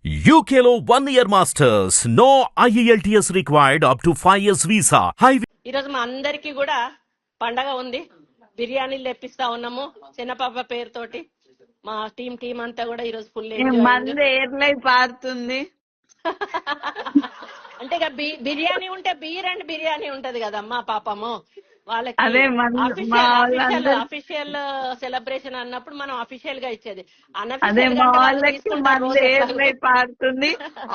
UKLO 1 year masters. No IELTS required up to 5 years visa. ఈరోజు మా అందరికి కూడా పండగ ఉంది. బిర్యానీలు తెప్పిస్తా ఉన్నాము చిన్న పాప పేరుతోటి. మా టీం అంతా కూడా ఈరోజు ఫుల్ మంది ఎయిర్లై పారుతుంది. అంటే ఇక బిర్యానీ ఉంటే బీర్ అండ్ బిర్యానీ ఉంటది కదమ్మా పాపము వాళ్ళకి. అదే అఫీషియల్ సెలబ్రేషన్ అన్నప్పుడు మనం అఫీషియల్ గా ఇచ్చేది. అదే మా వాళ్ళకి మంది ఎయిర్లై పారుతుంది.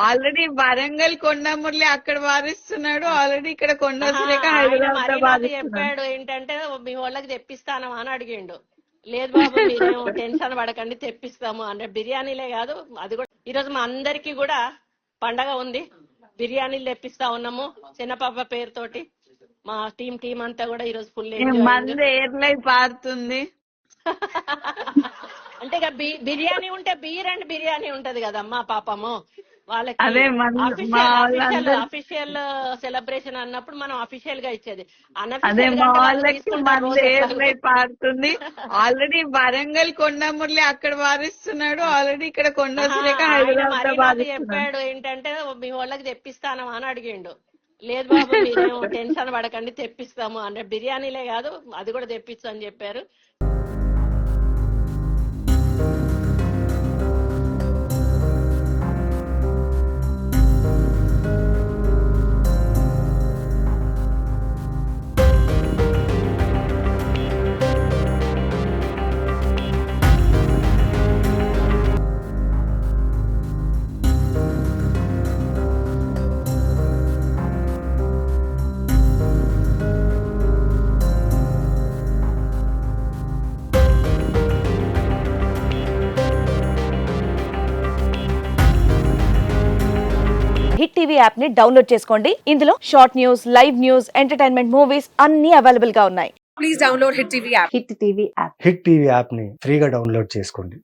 ఆల్రెడీ వరంగల్ కొండమురళి అక్కడ వారిస్తున్నాడు, ఆల్రెడీ ఇక్కడ కొండసులేఖ హైదరాబాద్ చెప్పాడు ఏంటంటే మీ వాళ్ళకి తెప్పిస్తాను అని అడిగిండు. లేదు బాబు మీరేమో టెన్షన్ పడకండి తెప్పిస్తాము అంటే బిర్యానీలే కాదు అది కూడా. ఈరోజు మా అందరికి కూడా పండగ ఉంది. బిర్యానీలు తెప్పిస్తా ఉన్నాము చిన్న పాప పేరుతోటి. మా టీం అంతా కూడా ఈరోజు ఫుల్ మంది ఎయిర్లై పారుతుంది. అంటే ఇక బిర్యానీ ఉంటే బీర్ అండ్ బిర్యానీ ఉంటది కదమ్మా పాపము వాళ్ళకి. అదే అఫీషియల్ సెలబ్రేషన్ అన్నప్పుడు మనం అఫీషియల్ గా ఇచ్చేది. అదే మా వాళ్ళకి మంది ఎయిర్లై పారుతుంది. ఆల్రెడీ వరంగల్ కొండమురళి అక్కడ వారిస్తున్నాడు, ఆల్రెడీ ఇక్కడ కొండసులేఖ హైదరాబాద్ చెప్పాడు ఏంటంటే మీ వాళ్ళకి తెప్పిస్తాను అని అడిగిండు. లేదు బాబు మీరేమో టెన్షన్ పడకండి తెప్పిస్తాము అంటే బిర్యానీలే కాదు అది కూడా తెప్పిచ్చు అని చెప్పారు. హిట్ టీవీ యాప్ ని డౌన్లోడ్ చేసుకోండి. ఇందులో short news, live news, entertainment movies అన్ని అవైలబుల్ గా ఉన్నాయి. Please download hit TV app. Hit TV app hit TV app ని ఫ్రీగా డౌన్లోడ్ చేసుకోండి.